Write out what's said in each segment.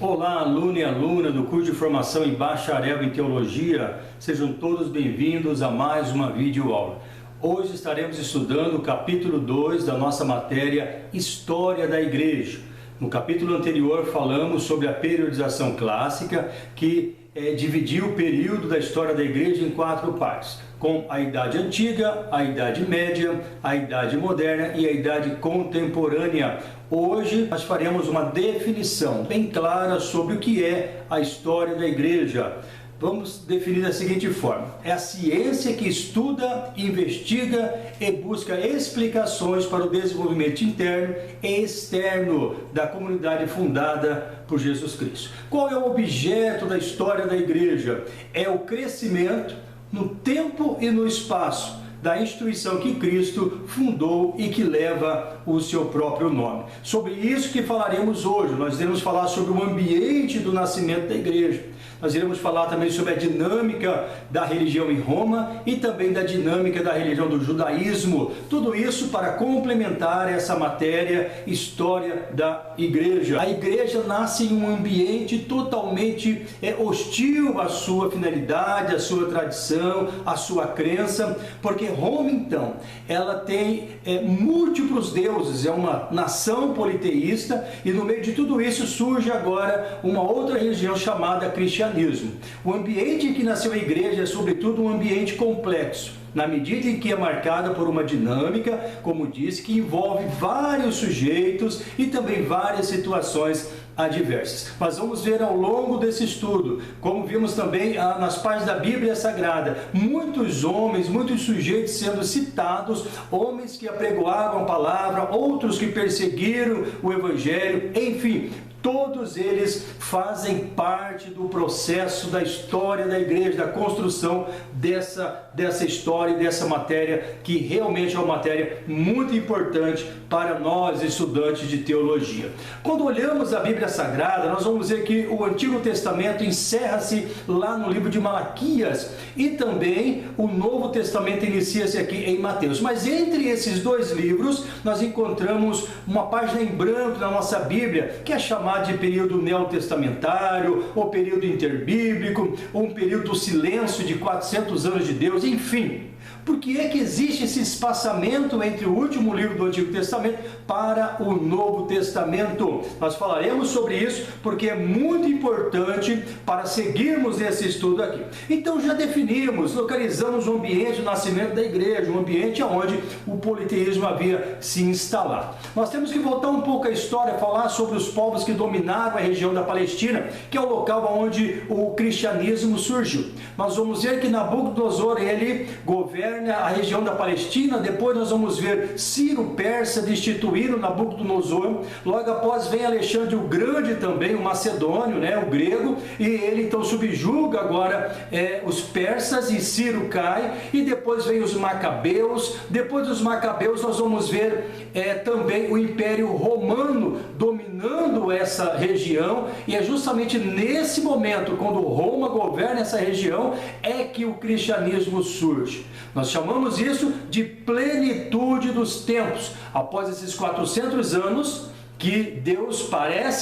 Olá, aluno e aluna do curso de formação em bacharel em teologia, sejam todos bem-vindos a mais uma videoaula. Hoje estaremos estudando o capítulo 2 da nossa matéria História da Igreja. No capítulo anterior falamos sobre a periodização clássica, que dividiu o período da história da Igreja em 4 partes, com a Idade Antiga, a Idade Média, a Idade Moderna e a Idade Contemporânea. Hoje nós faremos uma definição bem clara sobre o que é a história da Igreja. Vamos definir da seguinte forma: é a ciência que estuda, investiga e busca explicações para o desenvolvimento interno e externo da comunidade fundada por Jesus Cristo. Qual é o objeto da história da Igreja? É o crescimento no tempo e no espaço da instituição que Cristo fundou e que leva o seu próprio nome. Sobre isso que falaremos hoje. Nós iremos falar sobre o ambiente do nascimento da Igreja. Nós iremos falar também sobre a dinâmica da religião em Roma e também da dinâmica da religião do judaísmo. Tudo isso para complementar essa matéria, História da Igreja. A Igreja nasce em um ambiente totalmente hostil à sua finalidade, à sua tradição, à sua crença, porque Roma, então, ela tem múltiplos deuses, é uma nação politeísta, e no meio de tudo isso surge agora uma outra religião chamada cristianismo. O ambiente em que nasceu a Igreja é, sobretudo, um ambiente complexo, na medida em que é marcada por uma dinâmica, como disse, que envolve vários sujeitos e também várias situações adversas. Mas vamos ver ao longo desse estudo, como vimos também nas páginas da Bíblia Sagrada, muitos homens, muitos sujeitos sendo citados, homens que apregoavam a palavra, outros que perseguiram o Evangelho, enfim, todos eles fazem parte do processo da história da Igreja, da construção dessa história e dessa matéria, que realmente é uma matéria muito importante para nós, estudantes de teologia. Quando olhamos a Bíblia Sagrada, nós vamos ver que o Antigo Testamento encerra-se lá no livro de Malaquias e também o Novo Testamento inicia-se aqui em Mateus. Mas entre esses dois livros, nós encontramos uma página em branco na nossa Bíblia, que é chamada de período neotestamentário, ou período interbíblico, ou um período do silêncio de 400 anos de Deus, enfim. Por que é que existe esse espaçamento entre o último livro do Antigo Testamento para o Novo Testamento? Nós falaremos sobre isso porque é muito importante para seguirmos esse estudo aqui. Então já definimos, localizamos o ambiente do nascimento da Igreja, um ambiente onde o politeísmo havia se instalado. Nós temos que voltar um pouco à história, falar sobre os povos que dominaram a região da Palestina, que é o local onde o cristianismo surgiu. Nós vamos ver que Nabucodonosor, ele governa a região da Palestina. Depois nós vamos ver Ciro Persa destituindo Nabucodonosor. Logo após vem Alexandre o Grande também, o macedônio, o grego, e ele então subjuga agora os persas, e Ciro cai, e depois vem os macabeus. Depois dos macabeus nós vamos ver também o Império Romano dominando essa região, e é justamente nesse momento, quando Roma governa essa região, é que o cristianismo surge. Nós chamamos isso de plenitude dos tempos. Após esses 400 anos, que Deus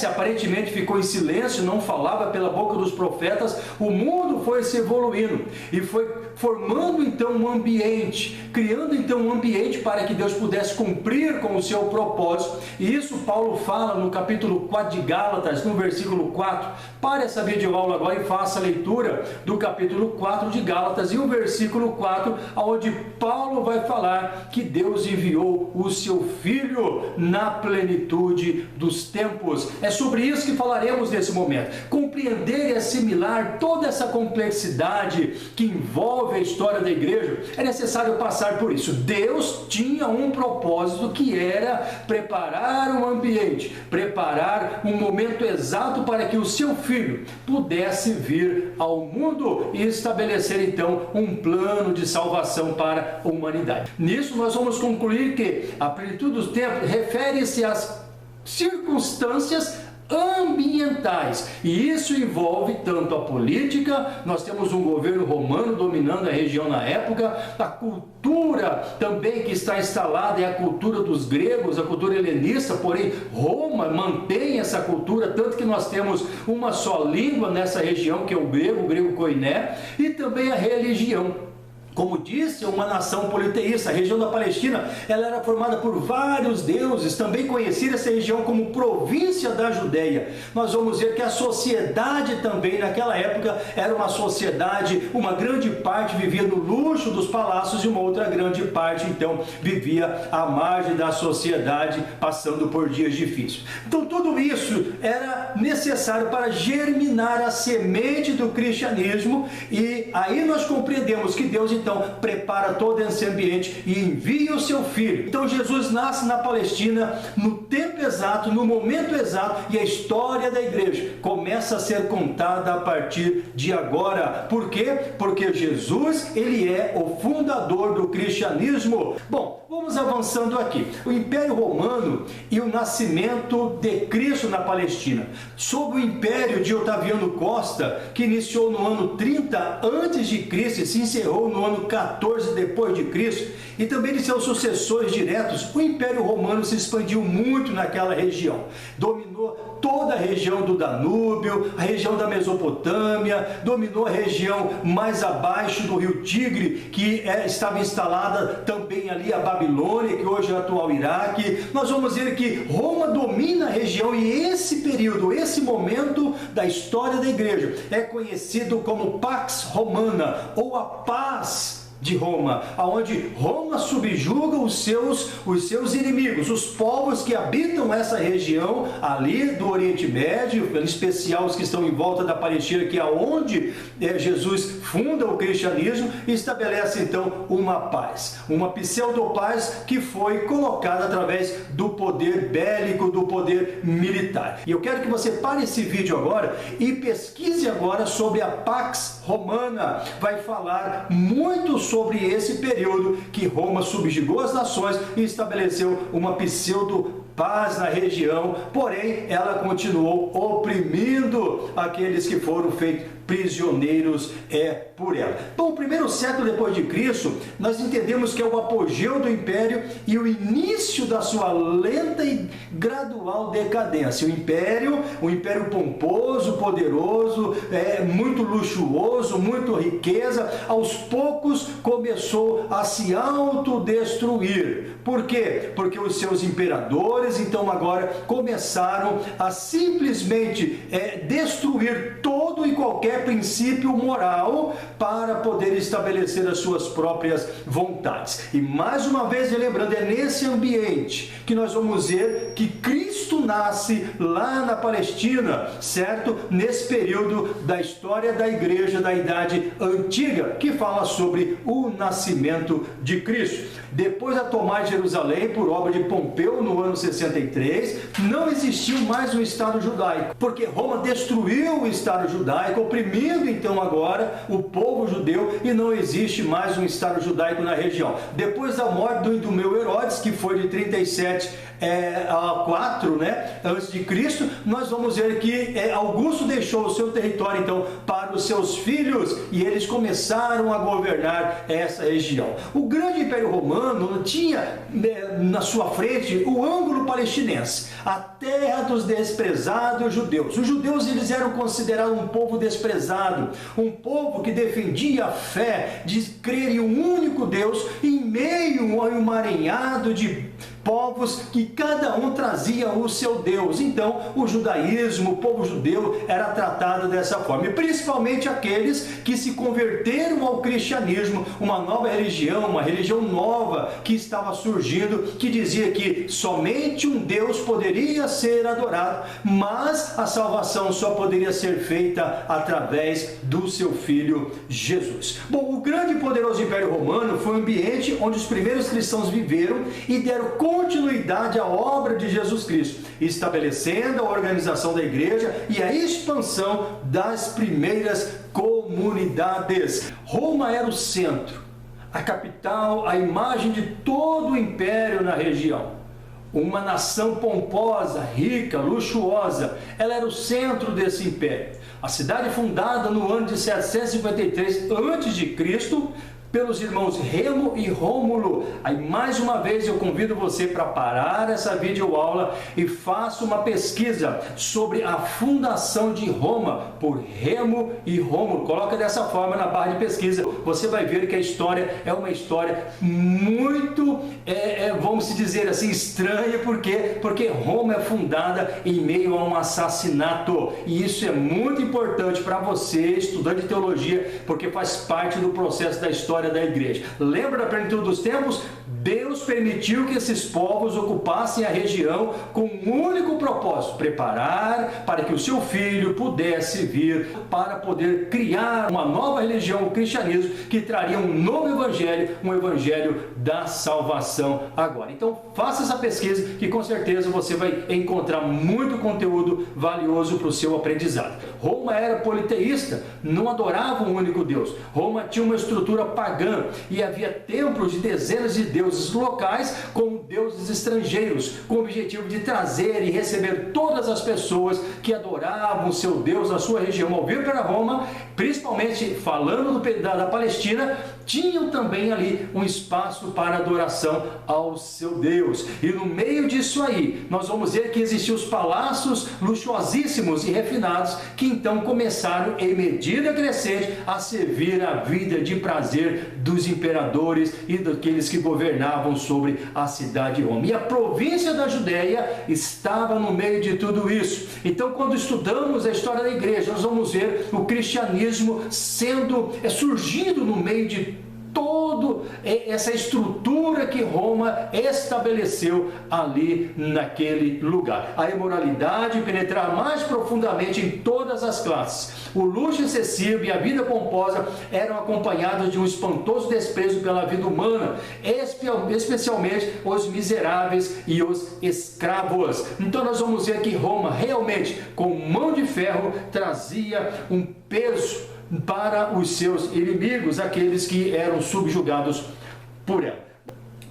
aparentemente ficou em silêncio, não falava pela boca dos profetas, o mundo foi se evoluindo e foi formando então um ambiente, criando então um ambiente para que Deus pudesse cumprir com o seu propósito. E isso Paulo fala no capítulo 4 de Gálatas, no versículo 4. Pare essa videoaula agora e faça a leitura do capítulo 4 de Gálatas e o versículo 4, onde Paulo vai falar que Deus enviou o seu Filho na plenitude dos tempos. É sobre isso que falaremos nesse momento. Compreender e assimilar toda essa complexidade que envolve a história da Igreja, é necessário passar por isso. Deus tinha um propósito, que era preparar um ambiente, preparar um momento exato para que o seu Filho pudesse vir ao mundo e estabelecer então um plano de salvação para a humanidade. Nisso nós vamos concluir que a plenitude dos tempos refere-se às circunstâncias ambientais fundamentais, e isso envolve tanto a política. Nós temos um governo romano dominando a região na época, a cultura também que está instalada é a cultura dos gregos, a cultura helenista, porém Roma mantém essa cultura, tanto que nós temos uma só língua nessa região, que é o grego koiné, e também a religião. Como disse, uma nação politeísta. A região da Palestina, ela era formada por vários deuses, também conhecida essa região como província da Judéia. Nós vamos ver que a sociedade também naquela época era uma sociedade, uma grande parte vivia no luxo dos palácios e uma outra grande parte então vivia à margem da sociedade, passando por dias difíceis. Então tudo isso era necessário para germinar a semente do cristianismo, e aí nós compreendemos que Deus então prepara todo esse ambiente e envia o seu filho. Então Jesus nasce na Palestina no tempo exato, no momento exato, e a história da igreja começa a ser contada a partir de agora. Por quê? Porque Jesus, ele é o fundador do cristianismo. Bom, vamos avançando aqui. O Império Romano e o nascimento de Cristo na Palestina. Sob o império de Otaviano Costa, que iniciou no ano 30 a.C. e se encerrou no ano 14 depois de Cristo, e também de seus sucessores diretos, o Império Romano se expandiu muito naquela região. Dominou toda a região do Danúbio, a região da Mesopotâmia, dominou a região mais abaixo do rio Tigre, que estava instalada também ali a Babilônia, que hoje é o atual Iraque. Nós vamos ver que Roma domina a região, e esse período, esse momento da história da igreja é conhecido como Pax Romana, ou a paz de Roma, aonde Roma subjuga os seus inimigos, os povos que habitam essa região ali do Oriente Médio, em especial os que estão em volta da Palestina, que é onde Jesus funda o cristianismo, e estabelece então uma paz, uma pseudo-paz que foi colocada através do poder bélico, do poder militar. E eu quero que você pare esse vídeo agora e pesquise agora sobre a Pax Romana. Vai falar muito sobre esse período que Roma subjugou as nações e estabeleceu uma pseudo-paz na região, porém ela continuou oprimindo aqueles que foram feitos prisioneiros por ela. Bom, o primeiro século depois de Cristo, nós entendemos que é o apogeu do império e o início da sua lenta e gradual decadência. O império pomposo, poderoso, muito luxuoso, muito riqueza, aos poucos começou a se autodestruir. Por quê? Porque os seus imperadores, então agora começaram a simplesmente destruir todo e qualquer princípio moral para poder estabelecer as suas próprias vontades. E mais uma vez, lembrando, é nesse ambiente que nós vamos ver que Cristo nasce lá na Palestina, certo? Nesse período da história da igreja da Idade Antiga, que fala sobre o nascimento de Cristo. Depois da tomada de Jerusalém por obra de Pompeu no ano 63, não existiu mais um Estado judaico, porque Roma destruiu o Estado judaico, oprimindo então agora o povo judeu, e não existe mais um Estado judaico na região. Depois da morte do meu Herodes, que foi de 37 a 4, antes de Cristo, nós vamos ver que Augusto deixou o seu território então para os seus filhos, e eles começaram a governar essa região. O grande Império Romano tinha na sua frente o ângulo palestinense, a terra dos desprezados judeus. Os judeus, eles eram considerados um povo desprezado, um povo que defendia a fé de crer em um único Deus em meio a um emaranhado de povos que cada um trazia o seu Deus. Então o judaísmo, o povo judeu era tratado dessa forma, e principalmente aqueles que se converteram ao cristianismo, uma nova religião, uma religião nova que estava surgindo, que dizia que somente um Deus poderia ser adorado, mas a salvação só poderia ser feita através do seu Filho Jesus. Bom, o grande e poderoso Império Romano foi um ambiente onde os primeiros cristãos viveram e deram continuidade à obra de Jesus Cristo, estabelecendo a organização da igreja e a expansão das primeiras comunidades. Roma era o centro, a capital, a imagem de todo o império na região. uma nação pomposa, rica, luxuosa. Ela era o centro desse império. A cidade fundada no ano de 753 a.C., pelos irmãos Remo e Rômulo. Aí mais uma vez eu convido você para parar essa videoaula e faça uma pesquisa sobre a fundação de Roma por Remo e Rômulo. Coloca dessa forma na barra de pesquisa. Você vai ver que a história é uma história muito, vamos dizer assim, estranha. Por quê? Porque Roma é fundada em meio a um assassinato. E isso é muito importante para você, estudante de teologia, porque faz parte do processo da história da igreja. Lembra da plenitude dos tempos? Deus permitiu que esses povos ocupassem a região com um único propósito: preparar para que o seu filho pudesse vir para poder criar uma nova religião, o cristianismo, que traria um novo evangelho, um evangelho da salvação agora. Então faça essa pesquisa que com certeza você vai encontrar muito conteúdo valioso para o seu aprendizado. Roma era politeísta, não adorava um único Deus. Roma tinha uma estrutura pagã e havia templos de dezenas de deuses locais como deuses estrangeiros, com o objetivo de trazer e receber todas as pessoas que adoravam o seu Deus na sua região. Ao vir para Roma, principalmente falando da Palestina, tinham também ali um espaço para adoração ao seu Deus. E no meio disso aí, nós vamos ver que existiam os palácios luxuosíssimos e refinados, que então começaram, em medida crescente, a servir a vida de prazer dos imperadores e daqueles que governavam sobre a cidade de Roma. E a província da Judéia estava no meio de tudo isso. Então, quando estudamos a história da igreja, nós vamos ver o cristianismo surgindo no meio de toda essa estrutura que Roma estabeleceu ali naquele lugar. A imoralidade penetrar mais profundamente em todas as classes. O luxo excessivo e a vida pomposa eram acompanhados de um espantoso desprezo pela vida humana, especialmente os miseráveis e os escravos. Então nós vamos ver que Roma realmente, com mão de ferro, trazia um peso para os seus inimigos, aqueles que eram subjugados por ela.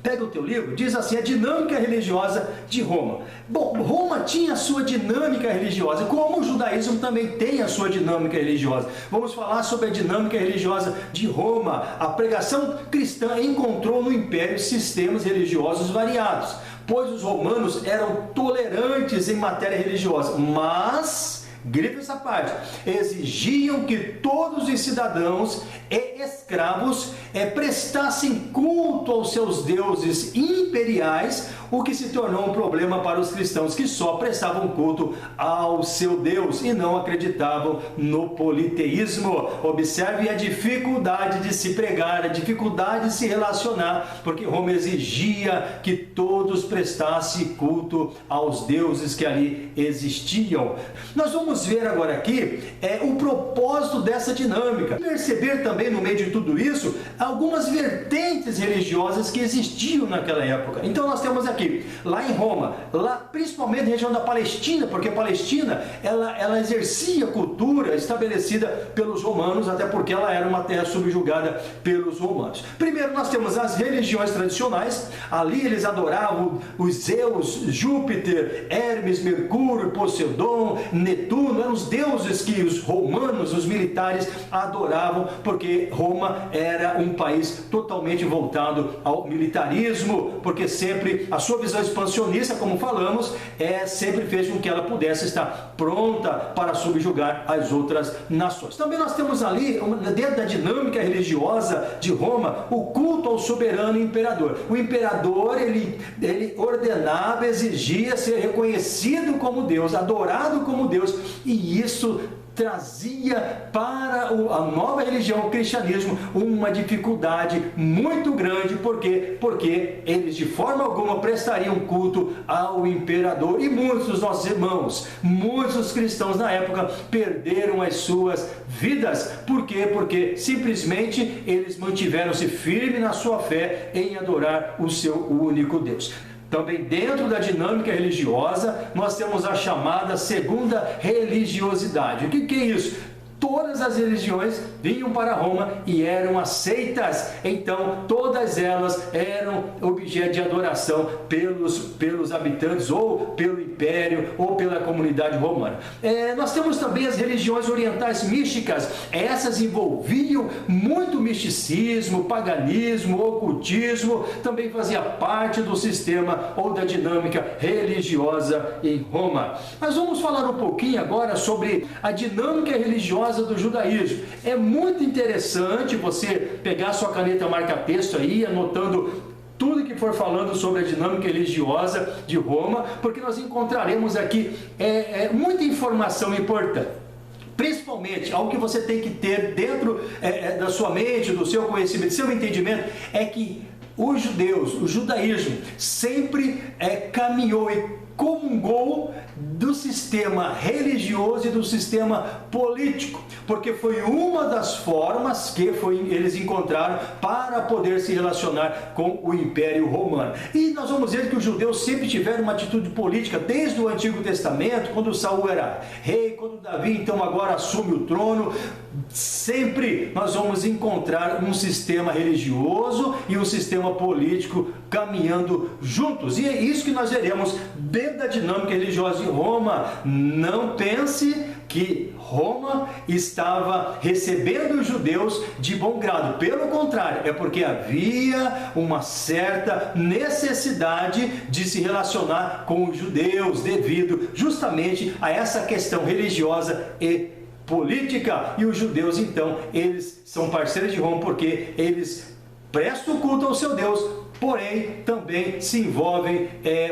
Pega o teu livro, diz assim: a dinâmica religiosa de Roma. Bom, Roma tinha a sua dinâmica religiosa, como o judaísmo também tem a sua dinâmica religiosa. Vamos falar sobre a dinâmica religiosa de Roma. A pregação cristã encontrou no império sistemas religiosos variados, pois os romanos eram tolerantes em matéria religiosa, mas, grifa essa parte, exigiam que todos os cidadãos e escravos prestassem culto aos seus deuses imperiais, o que se tornou um problema para os cristãos, que só prestavam culto ao seu Deus e não acreditavam no politeísmo. Observe a dificuldade de se pregar, a dificuldade de se relacionar, porque Roma exigia que todos prestassem culto aos deuses que ali existiam. Nós vamos ver agora aqui o propósito dessa dinâmica. Perceber também no meio de tudo isso algumas vertentes religiosas que existiam naquela época. Então nós temos aqui, lá em Roma, lá principalmente na região da Palestina, porque a Palestina ela exercia cultura estabelecida pelos romanos, até porque ela era uma terra subjugada pelos romanos. Primeiro nós temos as religiões tradicionais. Ali eles adoravam os Zeus, Júpiter, Hermes, Mercúrio, Poseidon, Netuno. Eram os deuses que os romanos, os militares, adoravam, porque Roma era um país totalmente voltado ao militarismo, porque sempre a sua visão expansionista, como falamos, sempre fez com que ela pudesse estar pronta para subjugar as outras nações. Também nós temos ali, dentro da dinâmica religiosa de Roma, o culto ao soberano imperador. O imperador, ele ordenava, exigia ser reconhecido como Deus, adorado como Deus, e isso trazia para a nova religião, o cristianismo, uma dificuldade muito grande. Por quê? Porque eles de forma alguma prestariam culto ao imperador. E muitos dos nossos irmãos, muitos dos cristãos na época perderam as suas vidas. Por quê? Porque simplesmente eles mantiveram-se firmes na sua fé em adorar o seu único Deus. Também dentro da dinâmica religiosa, nós temos a chamada segunda religiosidade. O que é isso? todas as religiões vinham para Roma e eram aceitas. Então, todas elas eram objeto de adoração pelos habitantes, ou pelo império, ou pela comunidade romana. Nós temos também as religiões orientais místicas. Essas envolviam muito misticismo, paganismo, ocultismo, também fazia parte do sistema ou da dinâmica religiosa em Roma. Mas vamos falar um pouquinho agora sobre a dinâmica religiosa do judaísmo. É muito interessante você pegar sua caneta marca-texto aí, anotando tudo que for falando sobre a dinâmica religiosa de Roma, porque nós encontraremos aqui muita informação importante. Principalmente, algo que você tem que ter dentro da sua mente, do seu conhecimento, do seu entendimento, é que os judeus, o judaísmo, sempre caminhou e comungou do sistema religioso e do sistema político, porque foi uma das formas que eles encontraram para poder se relacionar com o Império Romano. E nós vamos ver que os judeus sempre tiveram uma atitude política, desde o Antigo Testamento, quando Saul era rei, quando Davi então agora assume o trono. Sempre nós vamos encontrar um sistema religioso e um sistema político caminhando juntos, e é isso que nós veremos dentro da dinâmica religiosa de Roma. Não pense que Roma estava recebendo os judeus de bom grado, pelo contrário, é porque havia uma certa necessidade de se relacionar com os judeus devido justamente a essa questão religiosa e política. E os judeus então, eles são parceiros de Roma porque eles prestam culto ao seu Deus, porém também se envolvem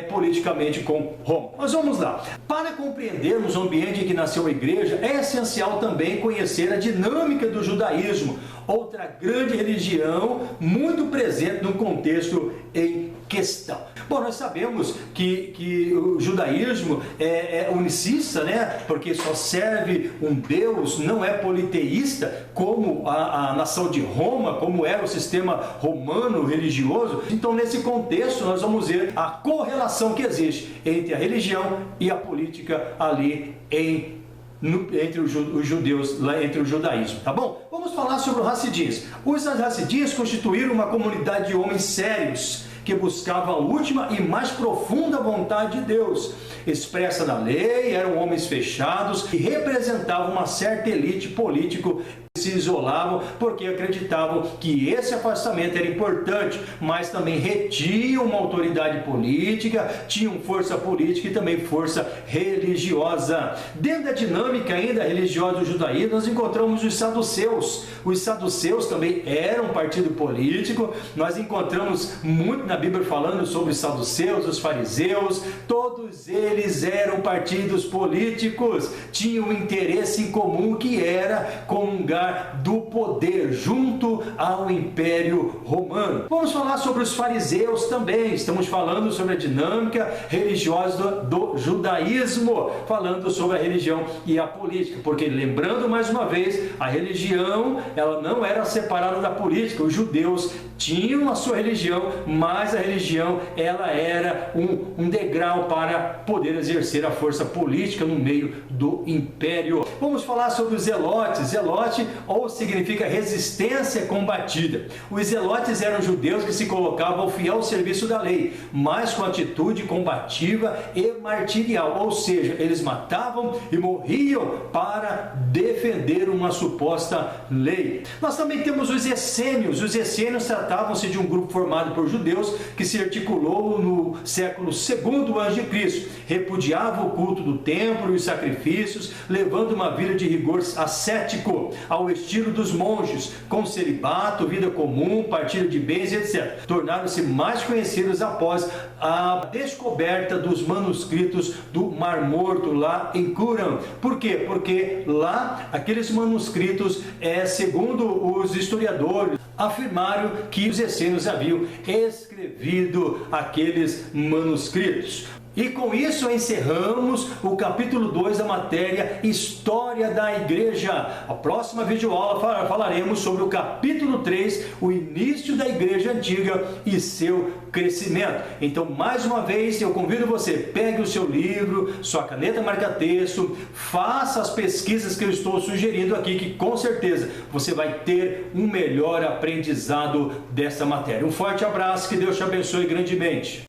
politicamente com Roma. Mas vamos lá. Para compreendermos o ambiente em que nasceu a igreja, é essencial também conhecer a dinâmica do judaísmo, outra grande religião muito presente no contexto em questão. Bom, nós sabemos que o judaísmo é unicista, né? Porque só serve um Deus, não é politeísta, como a nação de Roma, como era o sistema romano religioso. Então, nesse contexto, nós vamos ver a correlação que existe entre a religião e a política ali entre os judeus, lá entre o judaísmo, tá bom? Vamos falar sobre os Hassidim. Os Hassidim constituíram uma comunidade de homens sérios que buscavam a última e mais profunda vontade de Deus, expressa na lei. Eram homens fechados e representavam uma certa elite político. Se isolavam porque acreditavam que esse afastamento era importante, mas também retinham uma autoridade política, tinham força política e também força religiosa. Dentro da dinâmica ainda religiosa do judaísmo, nós encontramos os saduceus. Os saduceus também eram um partido político. Nós encontramos muito na Bíblia falando sobre os saduceus, os fariseus. Todos eles eram partidos políticos, tinham um interesse em comum, que era comungar do poder junto ao Império Romano. Vamos falar sobre os fariseus também. Estamos falando sobre a dinâmica religiosa do judaísmo, falando sobre a religião e a política, porque, lembrando mais uma vez, a religião ela não era separada da política. Os judeus tinham a sua religião, mas a religião ela era um degrau para poder exercer a força política no meio do império. Vamos falar sobre os zelotes. Zelote ou significa resistência combatida. Os zelotes eram judeus que se colocavam ao fiel serviço da lei, mas com atitude combativa e martirial, ou seja, eles matavam e morriam para defender uma suposta lei. Nós também temos os essênios. Os essênios tratavam-se de um grupo formado por judeus que se articulou no século II a.C. Repudiava o culto do templo e os sacrifícios, levando uma vida de rigor ascético, ao estilo dos monges, com celibato, vida comum, partilha de bens, etc. Tornaram-se mais conhecidos após a descoberta dos manuscritos do Mar Morto, lá em Qumran. Por quê? Porque lá, aqueles manuscritos, segundo os historiadores, afirmaram que os essênios haviam escrevido aqueles manuscritos. E com isso encerramos o capítulo 2 da matéria História da Igreja. A próxima videoaula falaremos sobre o capítulo 3, o início da Igreja Antiga e seu crescimento. Então, mais uma vez, eu convido você, pegue o seu livro, sua caneta marca-texto, faça as pesquisas que eu estou sugerindo aqui, que com certeza você vai ter um melhor aprendizado dessa matéria. Um forte abraço, que Deus te abençoe grandemente.